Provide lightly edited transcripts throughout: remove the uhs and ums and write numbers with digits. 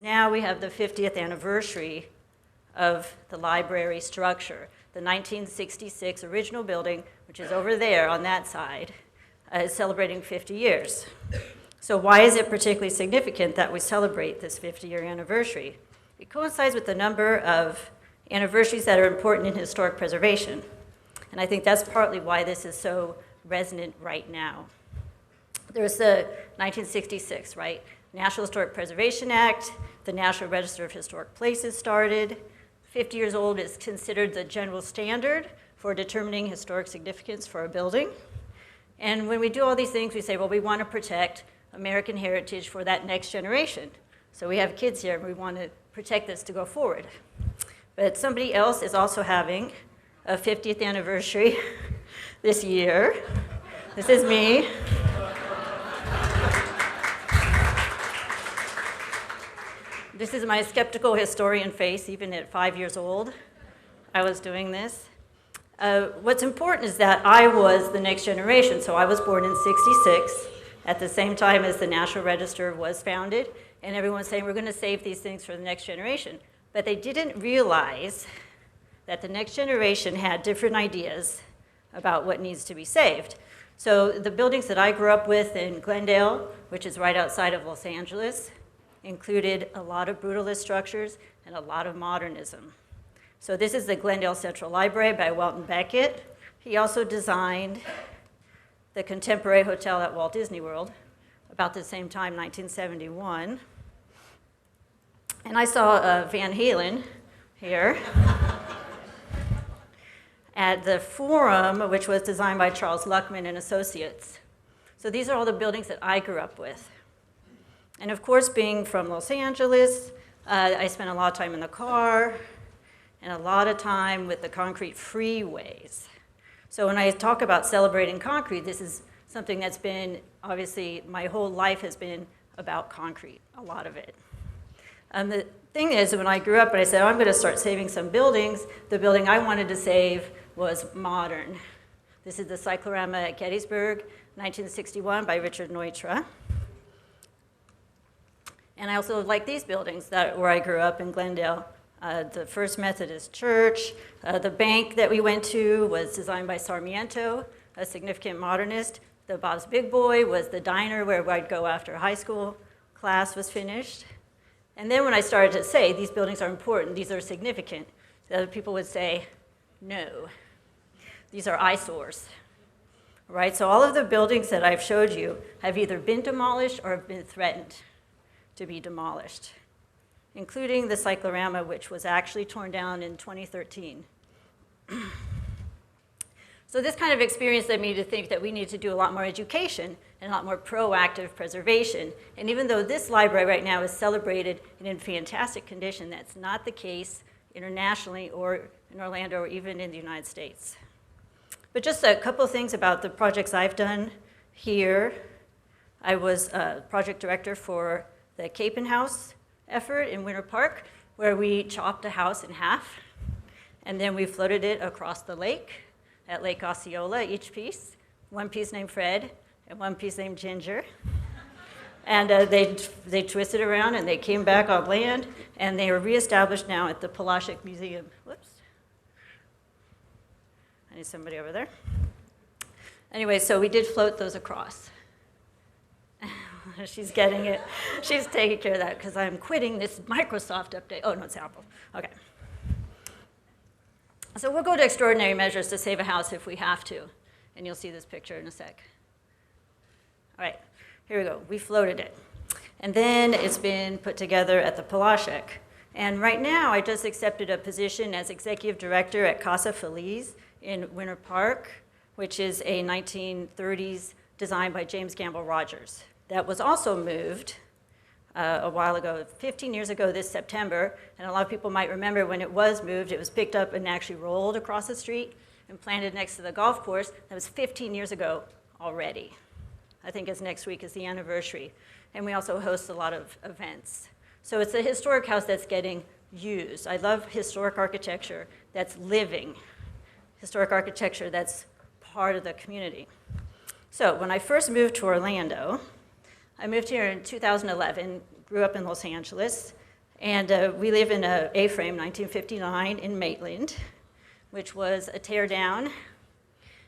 Now we have the 50th anniversary of the library structure. The 1966 original building, which is over there on that side, is celebrating 50 years. So why is it particularly significant that we celebrate this 50-year anniversary? It coincides with the number of anniversaries that are important in historic preservation. And I think that's partly why this is so resonant right now. There's the 1966, right? National Historic Preservation Act, the National Register of Historic Places started. 50 years old is considered the general standard for determining historic significance for a building. And when we do all these things, we say, well, we want to protect American heritage for that next generation. So we have kids here, and we want to protect this to go forward. But somebody else is also having a 50th anniversary this year. This is me. This is my skeptical historian face, even at 5 years old. I was doing this. What's important is that I was the next generation. So I was born in '66, at the same time as the National Register was founded. And everyone's saying, we're going to save these things for the next generation. But they didn't realize that the next generation had different ideas about what needs to be saved. So the buildings that I grew up with in Glendale, which is right outside of Los Angeles, included a lot of brutalist structures and a lot of modernism. So this is the Glendale Central Library by Welton Beckett. He also designed the Contemporary Hotel at Walt Disney World about the same time, 1971. And I saw Van Halen here at the Forum, which was designed by Charles Luckman and Associates. So these are all the buildings that I grew up with. And of course, being from Los Angeles, I spent a lot of time in the car and a lot of time with the concrete freeways. So when I talk about celebrating concrete, this is something that's been, obviously, my whole life has been about concrete, a lot of it. The thing is, when I grew up and I said, oh, I'm going to start saving some buildings, the building I wanted to save was modern. This is the Cyclorama at Gettysburg, 1961, by Richard Neutra. And I also like these buildings where I grew up in Glendale. The First Methodist Church, the bank that we went to was designed by Sarmiento, a significant modernist. The Bob's Big Boy was the diner where I'd go after high school class was finished. And then when I started to say, these buildings are important, these are significant, the other people would say, no, these are eyesores. Right? So all of the buildings that I've showed you have either been demolished or have been threatened to be demolished, including the Cyclorama, which was actually torn down in 2013. So this kind of experience led me to think that we need to do a lot more education and a lot more proactive preservation. And even though this library right now is celebrated and in fantastic condition, that's not the case internationally or in Orlando or even in the United States. But just a couple of things about the projects I've done here. I was a project director for the Capen House effort in Winter Park, where we chopped a house in half, and then we floated it across the lake at Lake Osceola, each piece. One piece named Fred, and one piece named Ginger. And they twisted around, and they came back on land, and they are reestablished now at the Palaschik Museum. Whoops. I need somebody over there. Anyway, so we did float those across. She's getting it. She's taking care of that because I'm quitting this Microsoft update. Oh, no, it's Apple. Okay. So we'll go to extraordinary measures to save a house if we have to. And you'll see this picture in a sec. All right, here we go. We floated it. And then it's been put together at the Palaschik. And right now, I just accepted a position as executive director at Casa Filiz in Winter Park, which is a 1930s design by James Gamble Rogers. That was also moved a while ago, 15 years ago this September, and a lot of people might remember when it was moved, it was picked up and actually rolled across the street and planted next to the golf course. That was 15 years ago already. I think it's next week is the anniversary. And we also host a lot of events. So it's a historic house that's getting used. I love historic architecture that's living, historic architecture that's part of the community. So when I first moved to Orlando, I moved here in 2011, grew up in Los Angeles. And we live in a A-frame, 1959, in Maitland, which was a tear down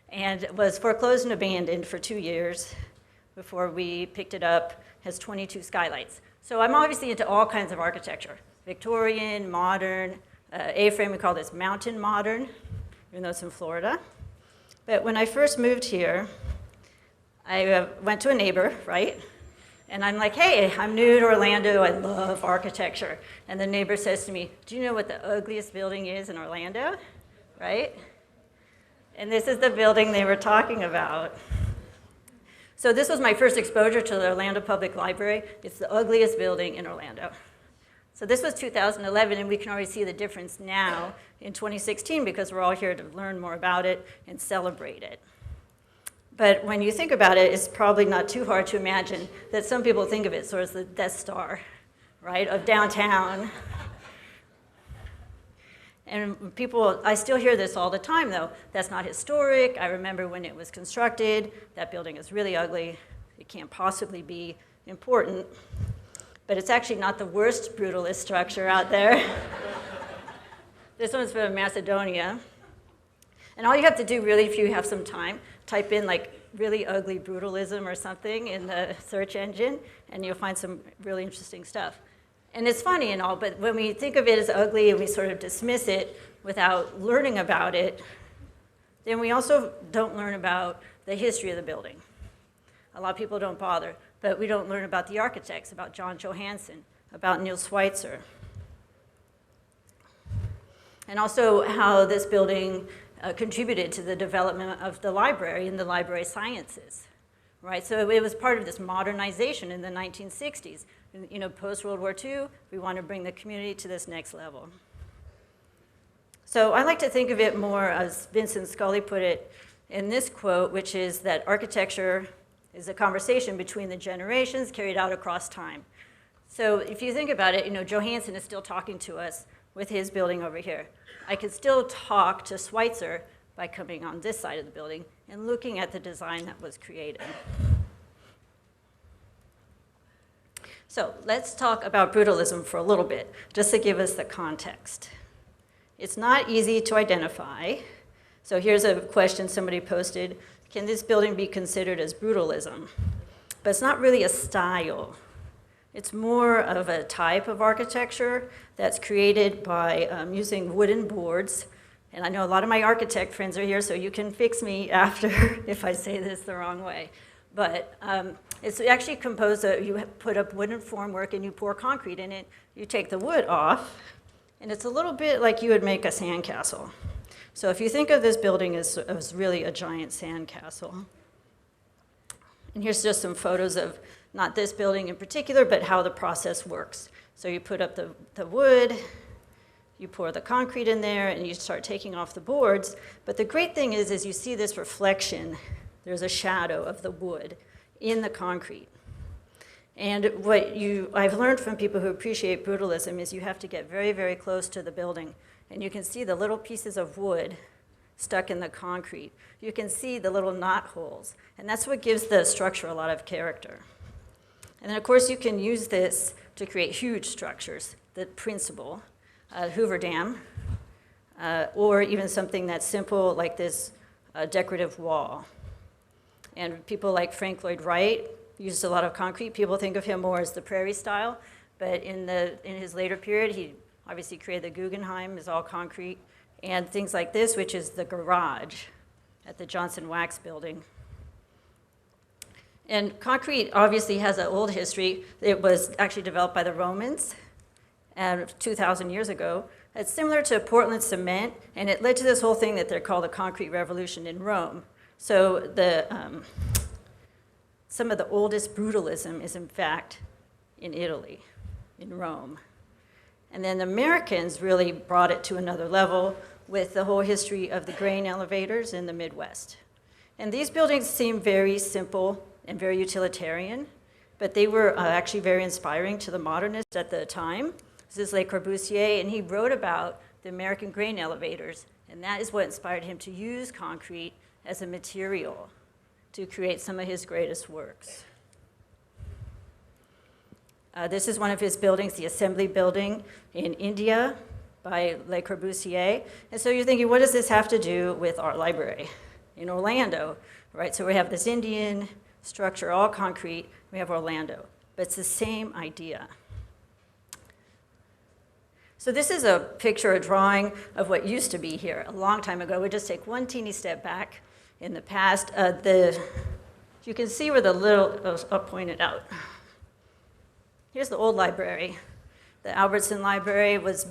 and was foreclosed and abandoned for 2 years before we picked it up. Has 22 skylights. So I'm obviously into all kinds of architecture. Victorian, modern, A-frame, we call this mountain modern, even though it's in Florida. But when I first moved here, I went to a neighbor, right? And I'm like, hey, I'm new to Orlando, I love architecture. And the neighbor says to me, do you know what the ugliest building is in Orlando, right? And this is the building they were talking about. So this was my first exposure to the Orlando Public Library. It's the ugliest building in Orlando. So this was 2011, and we can already see the difference now in 2016 because we're all here to learn more about it and celebrate it. But when you think about it, it's probably not too hard to imagine that some people think of it sort of as the Death Star, right, of downtown. And people, I still hear this all the time, though. That's not historic. I remember when it was constructed. That building is really ugly. It can't possibly be important. But it's actually not the worst brutalist structure out there. This one's from Macedonia. And all you have to do, really, if you have some time, type in like really ugly brutalism or something in the search engine, and you'll find some really interesting stuff. And it's funny and all, but when we think of it as ugly and we sort of dismiss it without learning about it, then we also don't learn about the history of the building. A lot of people don't bother, but we don't learn about the architects, about John Johansen, about Nils Schweizer. And also how this building contributed to the development of the library and the library sciences, right? So it was part of this modernization in the 1960s. You know, post-World War II, we want to bring the community to this next level. So I like to think of it more as Vincent Scully put it in this quote, which is that architecture is a conversation between the generations carried out across time. So if you think about it, you know, Johansson is still talking to us with his building over here. I could still talk to Schweizer by coming on this side of the building and looking at the design that was created. So let's talk about brutalism for a little bit, just to give us the context. It's not easy to identify. So here's a question somebody posted. Can this building be considered as brutalism? But it's not really a style. It's more of a type of architecture that's created by using wooden boards. And I know a lot of my architect friends are here, so you can fix me after if I say this the wrong way. But it's actually composed of, you put up wooden formwork and you pour concrete in it. You take the wood off, and it's a little bit like you would make a sandcastle. So if you think of this building as really a giant sandcastle. And here's just some photos of not this building in particular, but how the process works. So you put up the wood, you pour the concrete in there, and you start taking off the boards. But the great thing is you see this reflection. There's a shadow of the wood in the concrete. And what I've learned from people who appreciate brutalism is you have to get very, very close to the building. And you can see the little pieces of wood stuck in the concrete. You can see the little knot holes. And that's what gives the structure a lot of character. And then, of course, you can use this to create huge structures, the principal, Hoover Dam, or even something that's simple like this decorative wall. And people like Frank Lloyd Wright used a lot of concrete. People think of him more as the prairie style, but in his later period, he obviously created the Guggenheim, is all concrete, and things like this, which is the garage at the Johnson Wax building. And concrete obviously has an old history. It was actually developed by the Romans 2,000 years ago. It's similar to Portland cement, and it led to this whole thing that they're called the concrete revolution in Rome. So some of the oldest brutalism is in fact in Italy, in Rome. And then the Americans really brought it to another level with the whole history of the grain elevators in the Midwest. And these buildings seem very simple and very utilitarian, but they were actually very inspiring to the modernists at the time. This is Le Corbusier, and he wrote about the American grain elevators, and that is what inspired him to use concrete as a material to create some of his greatest works. This is one of his buildings, the Assembly Building in India by Le Corbusier. And so you're thinking, what does this have to do with our library in Orlando, right? So we have this Indian structure, all concrete. We have Orlando, but it's the same idea. So this is a picture, a drawing of what used to be here a long time ago. We just take one teeny step back in the past. You can see where the little, I'll point it out. Here's the old library. The Albertson Library was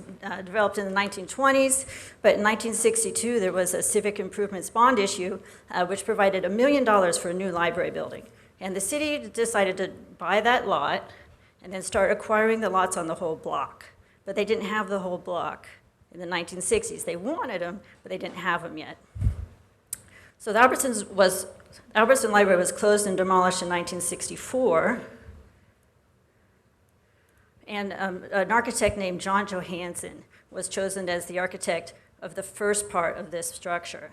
developed in the 1920s, but in 1962 there was a civic improvements bond issue which provided $1 million for a new library building. And the city decided to buy that lot and then start acquiring the lots on the whole block. But they didn't have the whole block in the 1960s. They wanted them, but they didn't have them yet. So the Albertson Library was closed and demolished in 1964. And an architect named John Johansen was chosen as the architect of the first part of this structure.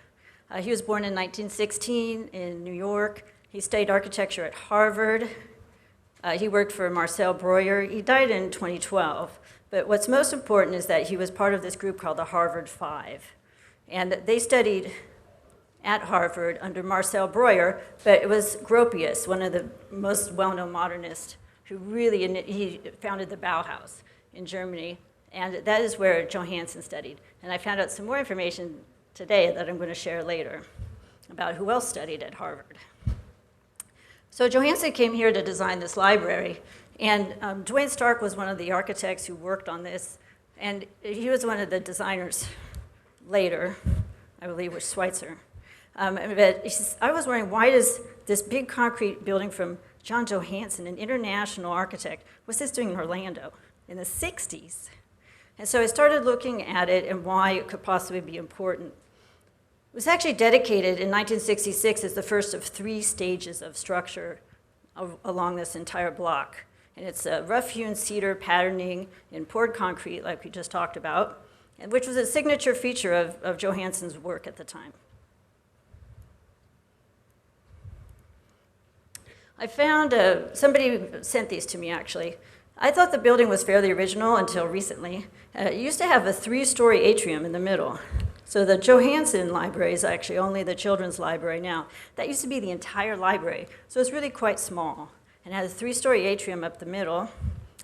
He was born in 1916 in New York. He studied architecture at Harvard. He worked for Marcel Breuer. He died in 2012. But what's most important is that he was part of this group called the Harvard Five. And they studied at Harvard under Marcel Breuer, but it was Gropius, one of the most well-known modernists, who he founded the Bauhaus in Germany, and that is where Johansson studied. And I found out some more information today that I'm going to share later about who else studied at Harvard. So Johansson came here to design this library, and Dwayne Stark was one of the architects who worked on this, and he was one of the designers later, I believe, was Schweizer. But I was wondering, why does this big concrete building from John Johansen, an international architect, what's this doing in Orlando in the 60s? And so I started looking at it and why it could possibly be important. It was actually dedicated in 1966 as the first of 3 stages of structure along this entire block. And it's a rough-hewn cedar patterning in poured concrete, like we just talked about, which was a signature feature of Johansson's work at the time. I found, somebody sent these to me actually. I thought the building was fairly original until recently. It used to have a 3-story atrium in the middle. So the Johansson Library is actually only the children's library now. That used to be the entire library. So it's really quite small. And it has a 3-story atrium up the middle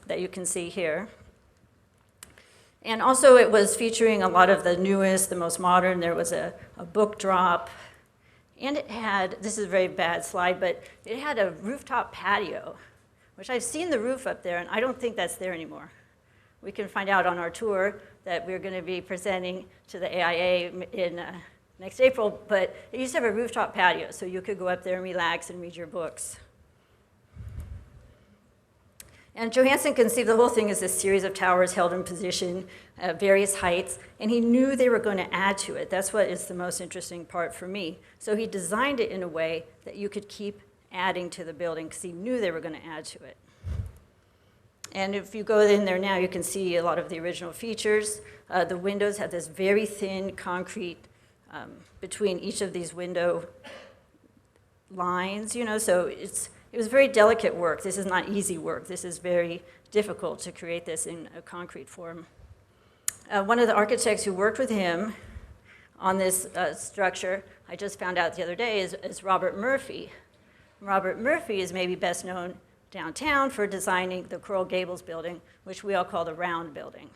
that you can see here. And also it was featuring a lot of the newest, the most modern. There was a book drop. And it had, this is a very bad slide, but it had a rooftop patio, which I've seen the roof up there, and I don't think that's there anymore. We can find out on our tour that we're going to be presenting to the AIA in next April, but it used to have a rooftop patio, so you could go up there and relax and read your books. And Johansson conceived the whole thing as a series of towers held in position at various heights, and he knew they were going to add to it. That's what is the most interesting part for me. So he designed it in a way that you could keep adding to the building because he knew they were going to add to it. And if you go in there now, you can see a lot of the original features. The windows have this very thin concrete between each of these window lines, so it was very delicate work. This is not easy work. This is very difficult to create this in a concrete form. One of the architects who worked with him on this structure, I just found out the other day, is Robert Murphy. Robert Murphy is maybe best known downtown for designing the Coral Gables building, which we all call the Round Building.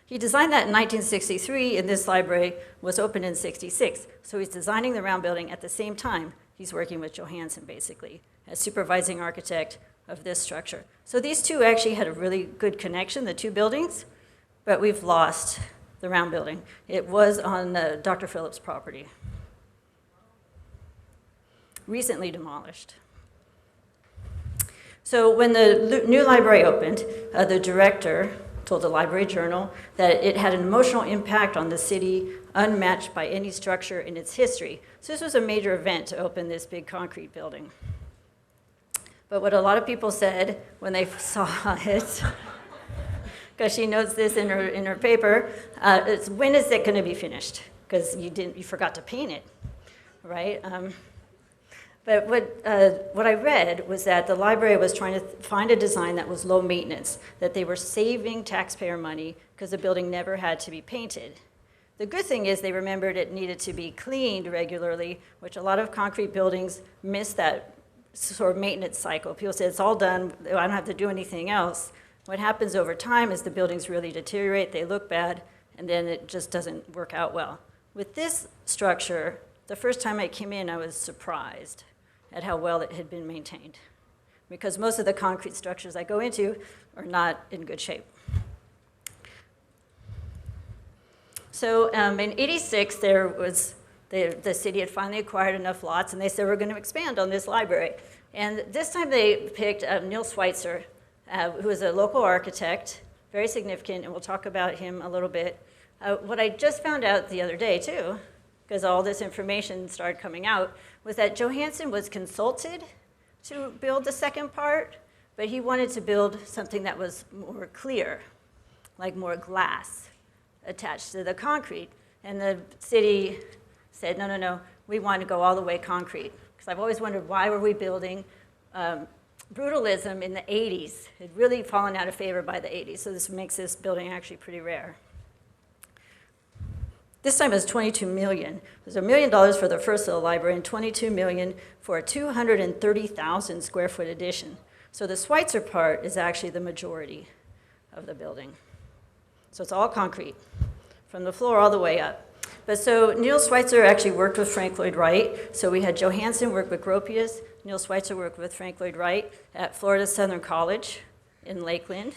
He designed that in 1963, and this library was opened in 66. So he's designing the Round Building at the same time he's working with Johansson, basically, as supervising architect of this structure. So these two actually had a really good connection, the two buildings, but we've lost the Round Building. It was on Dr. Phillips' property, recently demolished. So when the new library opened, the director told the Library Journal that it had an emotional impact on the city unmatched by any structure in its history. So this was a major event to open this big concrete building. But what a lot of people said when they saw it, because she notes this in her paper, it's when is it going to be finished? Because you forgot to paint it, right? But what I read was that the library was trying to find a design that was low maintenance, that they were saving taxpayer money because the building never had to be painted. The good thing is they remembered it needed to be cleaned regularly, which a lot of concrete buildings miss that sort of maintenance cycle. People say, it's all done, I don't have to do anything else. What happens over time is the buildings really deteriorate, they look bad, and then it just doesn't work out well. With this structure, the first time I came in, I was surprised at how well it had been maintained, because most of the concrete structures I go into are not in good shape. So in '86, there was the city had finally acquired enough lots, and they said, we're going to expand on this library. And this time they picked Nils Schweizer, who is a local architect, very significant, and we'll talk about him a little bit. What I just found out the other day, too, because all this information started coming out, was that Johansson was consulted to build the second part, but he wanted to build something that was more clear, like more glass attached to the concrete. And the city said, no, no, no, we want to go all the way concrete. Because I've always wondered, why were we building Brutalism in the 80s? It had really fallen out of favor by the 80s, so this makes this building actually pretty rare. This time it was $22 million. There's $1 million for the first little library and $22 million for a 230,000 square foot addition. So the Schweizer part is actually the majority of the building. So it's all concrete, from the floor all the way up. But so Nils Schweizer actually worked with Frank Lloyd Wright. So we had Johansson work with Gropius. Nils Schweizer worked with Frank Lloyd Wright at Florida Southern College in Lakeland.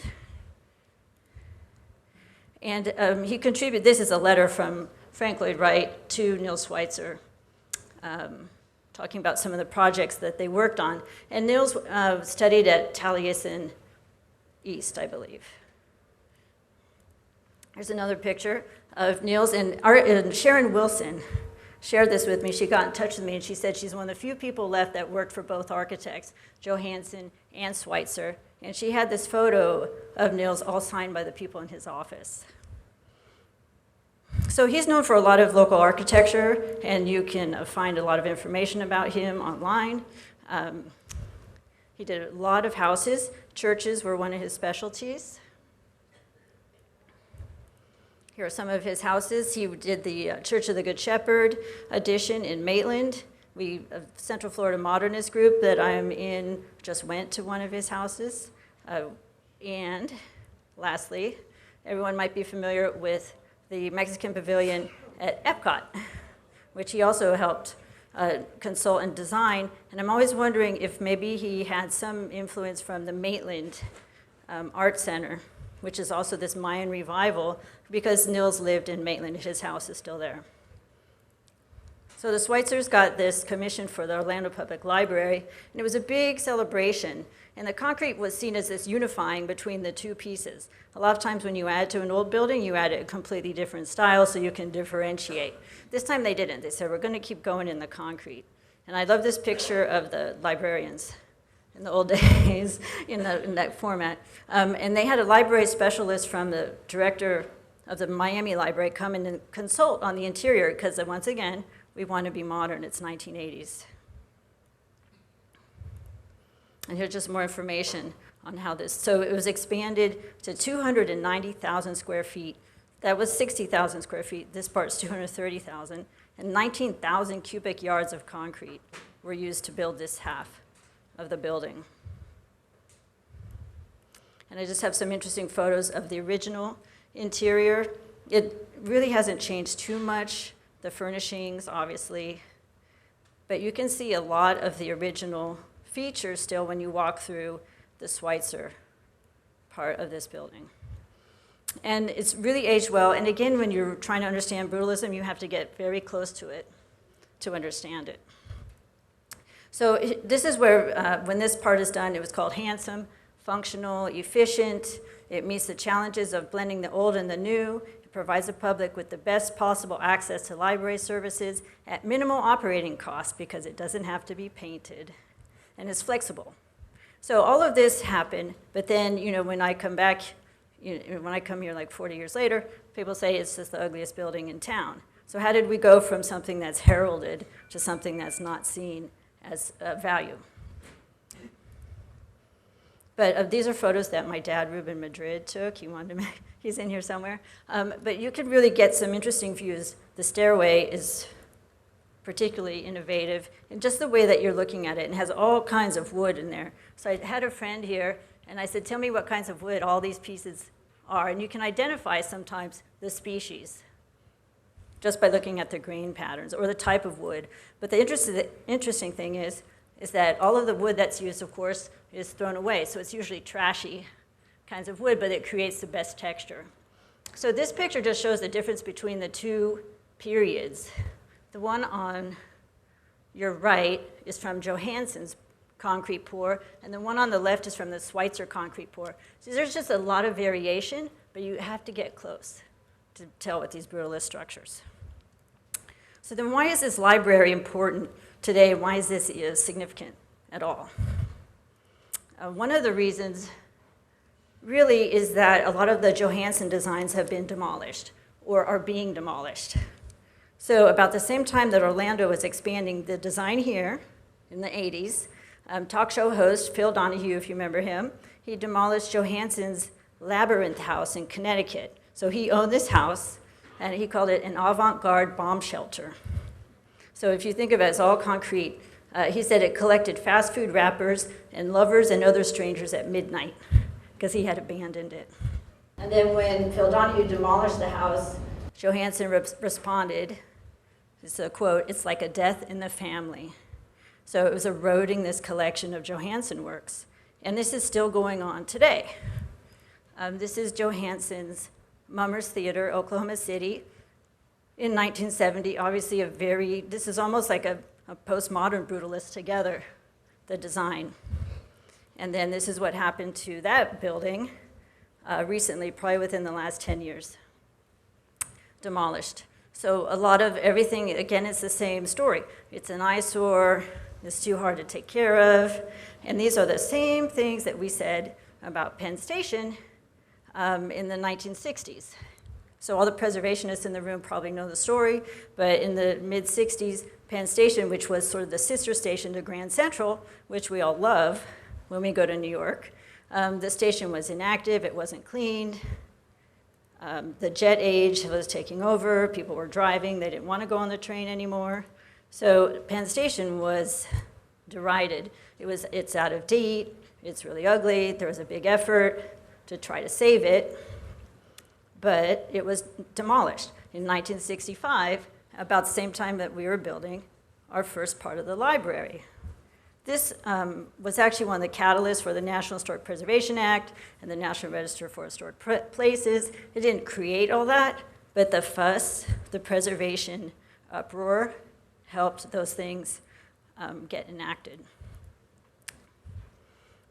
And he contributed, this is a letter from Frank Lloyd Wright to Nils Schweizer, talking about some of the projects that they worked on. And Nils studied at Taliesin East, I believe. Here's another picture of Nils, and Sharon Wilson shared this with me. She got in touch with me, and she said she's one of the few people left that worked for both architects, Johansson and Schweizer. And she had this photo of Nils all signed by the people in his office. So he's known for a lot of local architecture, and you can find a lot of information about him online. He did a lot of houses. Churches were one of his specialties. Here are some of his houses. He did the Church of the Good Shepherd addition in Maitland. A Central Florida Modernist group that I'm in just went to one of his houses. And lastly, everyone might be familiar with the Mexican Pavilion at Epcot, which he also helped consult and design. And I'm always wondering if maybe he had some influence from the Maitland Art Center, which is also this Mayan revival, because Nils lived in Maitland. His house is still there. So the Schweitzers got this commission for the Orlando Public Library, and it was a big celebration. And the concrete was seen as this unifying between the two pieces. A lot of times when you add to an old building, you add a completely different style so you can differentiate. This time they didn't. They said, we're going to keep going in the concrete. And I love this picture of the librarians in the old days in that format. And they had a library specialist from the director of the Miami Library come in and consult on the interior, because once again, we want to be modern. It's 1980s. And here's just more information on how this, so it was expanded to 290,000 square feet. That was 60,000 square feet. This part's 230,000. And 19,000 cubic yards of concrete were used to build this half of the building. And I just have some interesting photos of the original interior. It really hasn't changed too much. The furnishings, obviously. But you can see a lot of the original features still when you walk through the Schweizer part of this building. And it's really aged well. And again, when you're trying to understand Brutalism, you have to get very close to it to understand it. So this is where, when this part is done, it was called handsome, functional, efficient. It meets the challenges of blending the old and the new. It provides the public with the best possible access to library services at minimal operating costs because it doesn't have to be painted. And it's flexible. So all of this happened, but then, when I come back, when I come here like 40 years later, people say it's just the ugliest building in town. So how did we go from something that's heralded to something that's not seen as value. But these are photos that my dad, Ruben Madrid, took. He wanted to make, he's in here somewhere. But you can really get some interesting views. The stairway is particularly innovative in just the way that you're looking at it, and has all kinds of wood in there. So I had a friend here, and I said, tell me what kinds of wood all these pieces are. And you can identify sometimes the species just by looking at the grain patterns or the type of wood. But the interesting thing is that all of the wood that's used, of course, is thrown away. So it's usually trashy kinds of wood, but it creates the best texture. So this picture just shows the difference between the two periods. The one on your right is from Johansson's concrete pour, and the one on the left is from the Schweizer concrete pour. So there's just a lot of variation, but you have to get close to tell with these brutalist structures. So then why is this library important today? Why is this significant at all? One of the reasons really is that a lot of the Johansson designs have been demolished or are being demolished. So about the same time that Orlando was expanding the design here in the 80s, talk show host Phil Donahue, if you remember him, he demolished Johansson's Labyrinth house in Connecticut. So he owned this house, and he called it an avant-garde bomb shelter. So if you think of it as all concrete, he said it collected fast food wrappers and lovers and other strangers at midnight, because he had abandoned it. And then when Phil Donahue demolished the house, Johansson responded, it's a quote, "It's like a death in the family." So it was eroding this collection of Johansson works. And this is still going on today. This is Johansson's Mummers Theater, Oklahoma City, in 1970. Obviously this is almost like a postmodern brutalist together, the design. And then this is what happened to that building recently, probably within the last 10 years, demolished. So a lot of everything, again, it's the same story. It's an eyesore, it's too hard to take care of, and these are the same things that we said about Penn Station in the 1960s. So all the preservationists in the room probably know the story, but in the mid-60s, Penn Station, which was sort of the sister station to Grand Central, which we all love when we go to New York, the station was inactive, it wasn't cleaned. The jet age was taking over, people were driving, they didn't want to go on the train anymore. So Penn Station was derided. It's out of date, it's really ugly, there was a big effort to try to save it, but it was demolished. In 1965, about the same time that we were building our first part of the library. This was actually one of the catalysts for the National Historic Preservation Act and the National Register for Historic Places. It didn't create all that, but the fuss, the preservation uproar, helped those things get enacted.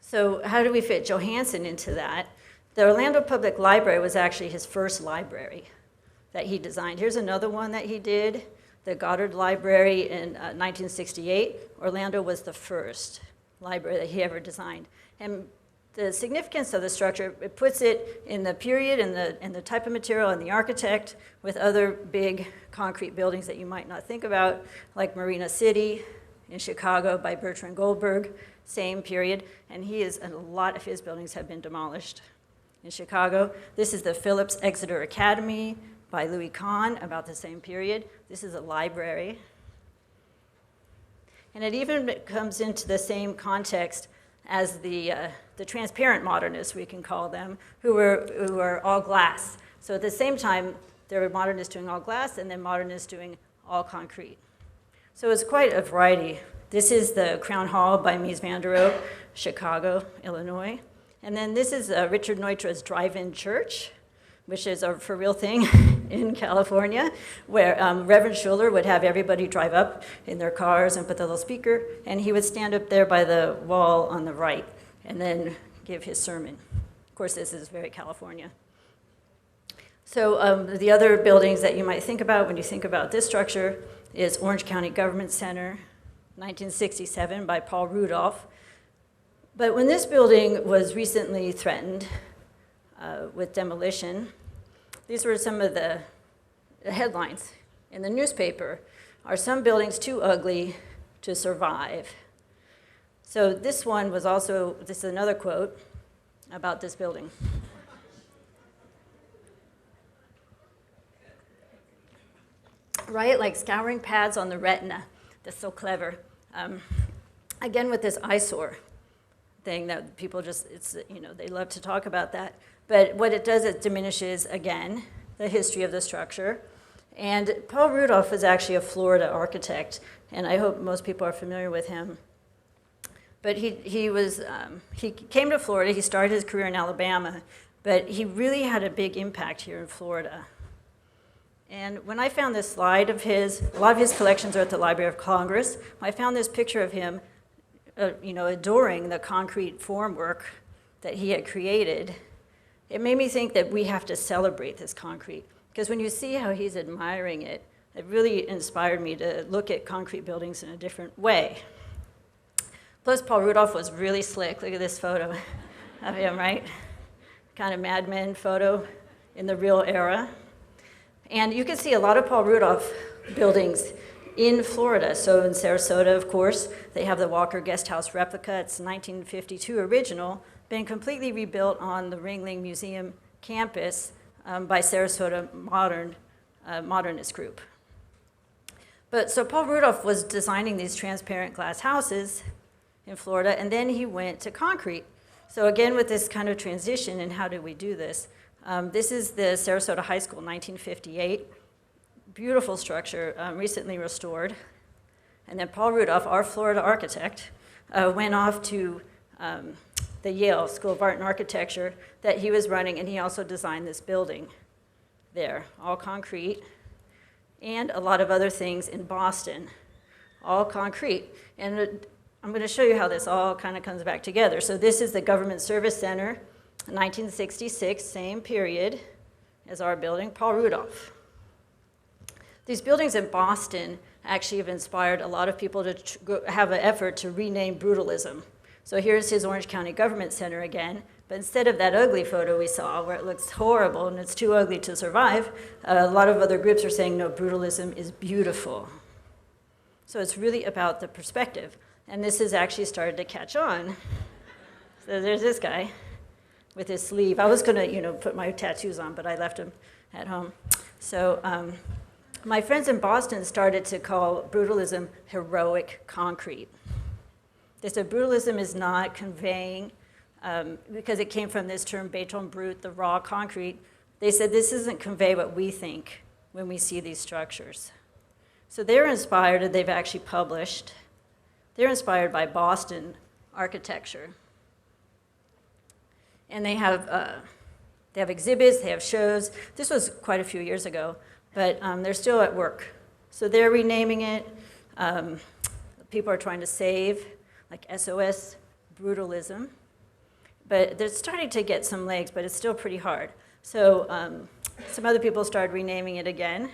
So how do we fit Johansson into that? The Orlando Public Library was actually his first library that he designed. Here's another one that he did, the Goddard Library in 1968. Orlando was the first library that he ever designed. And the significance of the structure, it puts it in the period and the type of material and the architect with other big concrete buildings that you might not think about, like Marina City in Chicago by Bertrand Goldberg, same period. And a lot of his buildings have been demolished in Chicago. This is the Phillips Exeter Academy by Louis Kahn, about the same period. This is a library. And it even comes into the same context as the transparent modernists, we can call them, who were all glass. So at the same time, there were modernists doing all glass and then modernists doing all concrete. So it's quite a variety. This is the Crown Hall by Mies van der Rohe, Chicago, Illinois. And then this is Richard Neutra's drive-in church, which is a for real thing in California, where Reverend Schuller would have everybody drive up in their cars and put the little speaker, and he would stand up there by the wall on the right and then give his sermon. Of course, this is very California. So the other buildings that you might think about when you think about this structure is Orange County Government Center, 1967 by Paul Rudolph. But when this building was recently threatened with demolition, these were some of the headlines in the newspaper. Are some buildings too ugly to survive? So this one was also, this is another quote about this building. Right, like scouring pads on the retina. That's so clever. Again, with this eyesore thing that people just, it's, you know, they love to talk about that. But what it does, it diminishes, again, the history of the structure. And Paul Rudolph was actually a Florida architect, and I hope most people are familiar with him. But he came to Florida, he started his career in Alabama, but he really had a big impact here in Florida. And when I found this slide of his, a lot of his collections are at the Library of Congress. When I found this picture of him, adoring the concrete formwork that he had created, it made me think that we have to celebrate this concrete. Because when you see how he's admiring it, it really inspired me to look at concrete buildings in a different way. Plus, Paul Rudolph was really slick. Look at this photo of him, right? Kind of Mad Men photo in the real era. And you can see a lot of Paul Rudolph buildings in Florida. So in Sarasota, of course, they have the Walker Guest House replica. It's 1952 original, been completely rebuilt on the Ringling Museum campus by Sarasota Modernist Group. But so Paul Rudolph was designing these transparent glass houses in Florida, and then he went to concrete. So again, with this kind of transition, and how did we do this? This is the Sarasota High School, 1958. Beautiful structure, recently restored. And then Paul Rudolph, our Florida architect, went off to the Yale School of Art and Architecture that he was running, and he also designed this building there, all concrete, and a lot of other things in Boston, all concrete. And I'm going to show you how this all kind of comes back together. So this is the Government Service Center, 1966, same period as our building, Paul Rudolph. These buildings in Boston actually have inspired a lot of people to have an effort to rename Brutalism. So here's his Orange County Government Center again, but instead of that ugly photo we saw where it looks horrible and it's too ugly to survive, a lot of other groups are saying, no, Brutalism is beautiful. So it's really about the perspective. And this has actually started to catch on. So there's this guy with his sleeve. I was going to, put my tattoos on, but I left them at home. So my friends in Boston started to call Brutalism heroic concrete. They said Brutalism is not conveying, because it came from this term, Beton brut, the raw concrete. They said this doesn't convey what we think when we see these structures. So they're inspired, and they've actually published. They're inspired by Boston architecture. And they have exhibits, they have shows. This was quite a few years ago, but they're still at work. So they're renaming it. People are trying to save, like SOS Brutalism. But they're starting to get some legs, but it's still pretty hard. So some other people started renaming it again.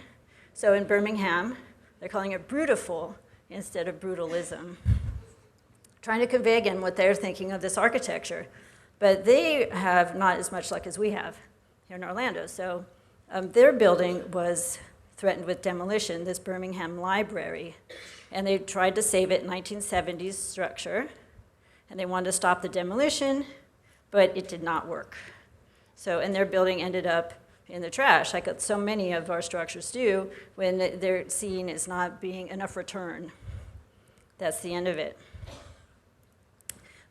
So in Birmingham, they're calling it Brutiful instead of Brutalism. Trying to convey again what they're thinking of this architecture. But they have not as much luck as we have here in Orlando. So their building was threatened with demolition, this Birmingham Library. And they tried to save it, 1970s structure. And they wanted to stop the demolition, but it did not work. So, and their building ended up in the trash, like so many of our structures do, when they're seen as not being enough return. That's the end of it.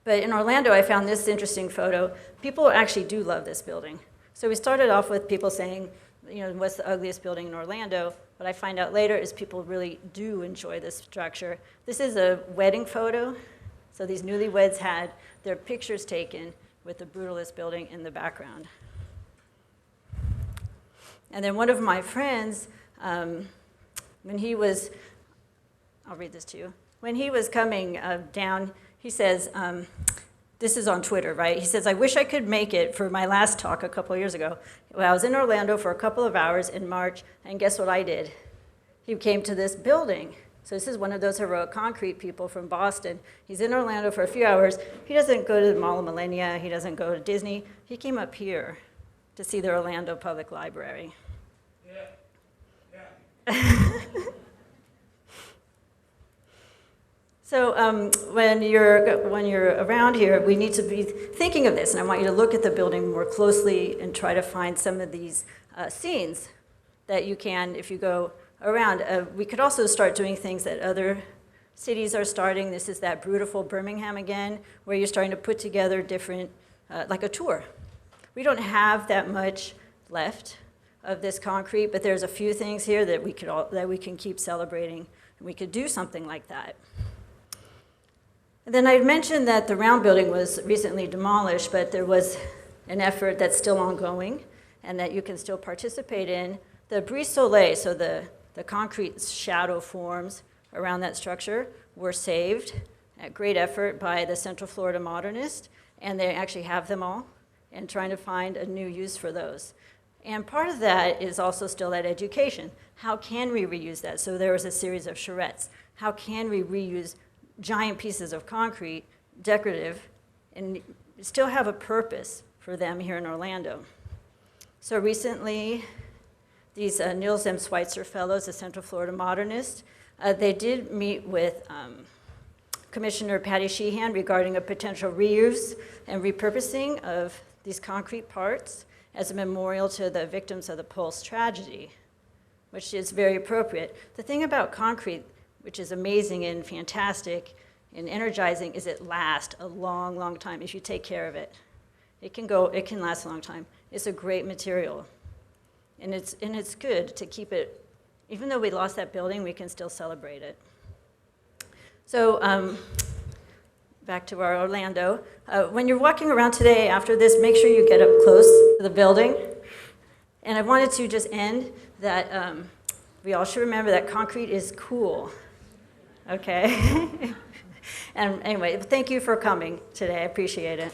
But in Orlando, I found this interesting photo. People actually do love this building. So we started off with people saying, what's the ugliest building in Orlando? What I find out later is people really do enjoy this structure. This is a wedding photo. So these newlyweds had their pictures taken with the Brutalist building in the background. And then one of my friends, when he was, I'll read this to you. When he was coming down, he says, this is on Twitter, right? He says, I wish I could make it for my last talk a couple of years ago. Well, I was in Orlando for a couple of hours in March, and guess what I did? He came to this building. So this is one of those heroic concrete people from Boston. He's in Orlando for a few hours. He doesn't go to the Mall of Millennia. He doesn't go to Disney. He came up here to see the Orlando Public Library. Yeah. So when you're around here, we need to be thinking of this, and I want you to look at the building more closely and try to find some of these scenes that you can if you go around. We could also start doing things that other cities are starting. This is that beautiful Birmingham again, where you're starting to put together different, like a tour. We don't have that much left of this concrete, but there's a few things here that we can keep celebrating, and we could do something like that. And then I mentioned that the round building was recently demolished, but there was an effort that's still ongoing and that you can still participate in. The brise soleil, so the concrete shadow forms around that structure, were saved at great effort by the Central Florida Modernists, and they actually have them all and trying to find a new use for those. And part of that is also still that education. How can we reuse that? So there was a series of charrettes. How can we reuse giant pieces of concrete, decorative, and still have a purpose for them here in Orlando? So recently, these Nils Schweizer fellows, the Central Florida Modernists, they did meet with Commissioner Patty Sheehan regarding a potential reuse and repurposing of these concrete parts as a memorial to the victims of the Pulse tragedy, which is very appropriate. The thing about concrete, which is amazing and fantastic and energizing, is it lasts a long, long time if you take care of it. It can last a long time. It's a great material. And it's good to keep it, even though we lost that building, we can still celebrate it. So back to our Orlando. When you're walking around today after this, make sure you get up close to the building. And I wanted to just end that we all should remember that concrete is cool. Okay? And anyway, thank you for coming today. I appreciate it.